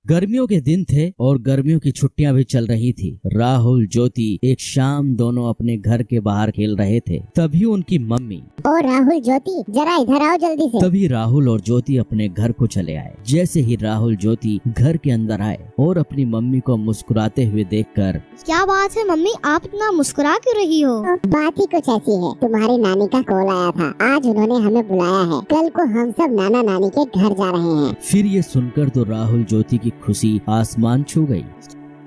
गर्मियों के दिन थे और गर्मियों की छुट्टियां भी चल रही थी। राहुल, ज्योति एक शाम दोनों अपने घर के बाहर खेल रहे थे। तभी उनकी मम्मी, ओ राहुल, ज्योति जरा इधर आओ जल्दी से। तभी राहुल और ज्योति अपने घर को चले आए। जैसे ही राहुल ज्योति घर के अंदर आए और अपनी मम्मी को मुस्कुराते हुए देखकर, क्या बात है मम्मी, आप इतना मुस्कुरा क्यों रही हो? बात ही कुछ ऐसी है, तुम्हारी नानी का कॉल आया था। आज उन्होंने हमें बुलाया है। कल को हम सब नाना नानी के घर जा रहे हैं। फिर ये सुनकर तो राहुल ज्योति की खुशी आसमान छू गई।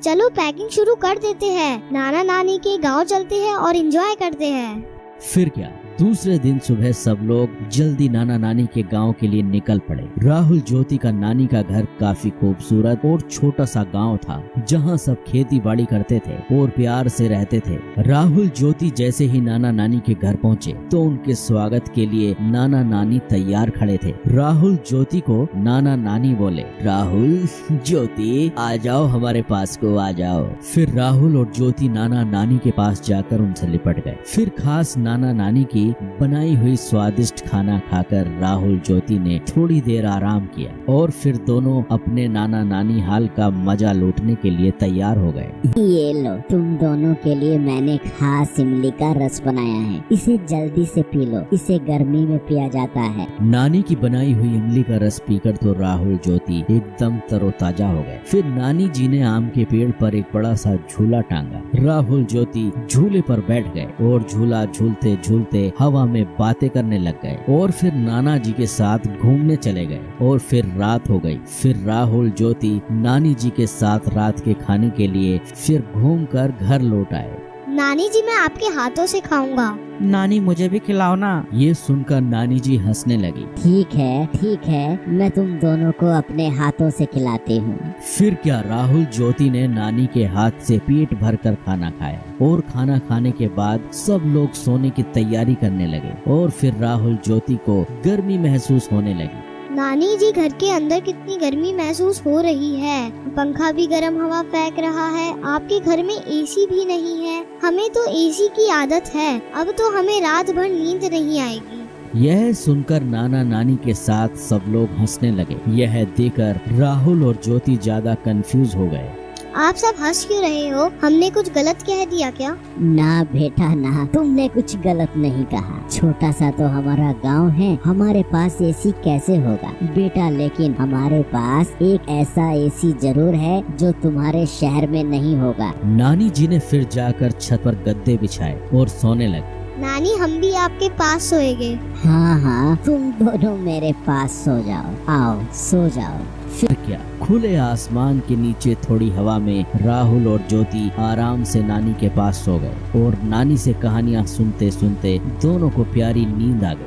चलो पैकिंग शुरू कर देते हैं, नाना नानी के गांव चलते हैं और एंजॉय करते हैं। फिर क्या, दूसरे दिन सुबह सब लोग जल्दी नाना नानी के गांव के लिए निकल पड़े। राहुल ज्योति का नानी का घर काफी खूबसूरत और छोटा सा गांव था, जहां सब खेती बाड़ी करते थे और प्यार से रहते थे। राहुल ज्योति जैसे ही नाना नानी के घर पहुंचे तो उनके स्वागत के लिए नाना नानी तैयार खड़े थे। राहुल ज्योति को नाना नानी बोले, राहुल, ज्योति आ जाओ, हमारे पास को आ जाओ। फिर राहुल और ज्योति नाना नानी के पास जाकर उनसे लिपट गए। फिर खास नाना नानी की बनाई हुई स्वादिष्ट खाना खाकर राहुल ज्योति ने थोड़ी देर आराम किया और फिर दोनों अपने नाना नानी हाल का मजा लूटने के लिए तैयार हो गए। ये लो, तुम दोनों के लिए मैंने खास इमली का रस बनाया है। इसे जल्दी से पी लो, इसे गर्मी में पिया जाता है। नानी की बनाई हुई इमली का रस पीकर तो राहुल ज्योति एकदम तरोताजा हो गए। फिर नानी जी ने आम के पेड़ पर एक बड़ा सा झूला टांगा। राहुल ज्योति झूले पर बैठ गए और झूला झूलते झूलते हवा में बातें करने लग गए और फिर नाना जी के साथ घूमने चले गए और फिर रात हो गई। फिर राहुल ज्योति नानी जी के साथ रात के खाने के लिए फिर घूमकर घर लौट आए। नानी जी, मैं आपके हाथों से खाऊंगा। नानी मुझे भी खिलाओ ना। ये सुनकर नानी जी हंसने लगी। ठीक है, मैं तुम दोनों को अपने हाथों से खिलाती हूँ। फिर क्या, राहुल ज्योति ने नानी के हाथ से पेट भरकर खाना खाया और खाना खाने के बाद सब लोग सोने की तैयारी करने लगे और फिर राहुल ज्योति को गर्मी महसूस होने लगी। नानी जी, घर के अंदर कितनी गर्मी महसूस हो रही है। पंखा भी गर्म हवा फेंक रहा है। आपके घर में एसी भी नहीं है। हमें तो एसी की आदत है। अब तो हमें रात भर नींद नहीं आएगी। यह सुनकर नाना नानी के साथ सब लोग हंसने लगे। यह देखकर राहुल और ज्योति ज्यादा कंफ्यूज हो गए। आप सब हंस क्यों रहे हो? हमने कुछ गलत कह दिया क्या? ना बेटा ना, तुमने कुछ गलत नहीं कहा। छोटा सा तो हमारा गांव है, हमारे पास एसी कैसे होगा बेटा? लेकिन हमारे पास एक ऐसा एसी जरूर है जो तुम्हारे शहर में नहीं होगा। नानी जी ने फिर जाकर छत पर गद्दे बिछाए और सोने लगे। नानी, हम भी आपके पास सोएंगे। हाँ, तुम दोनों मेरे पास सो जाओ। आओ, सो जाओ। फिर क्या, खुले आसमान के नीचे थोड़ी हवा में राहुल और ज्योति आराम से नानी के पास सो गए और नानी से कहानियां सुनते सुनते दोनों को प्यारी नींद आ गई।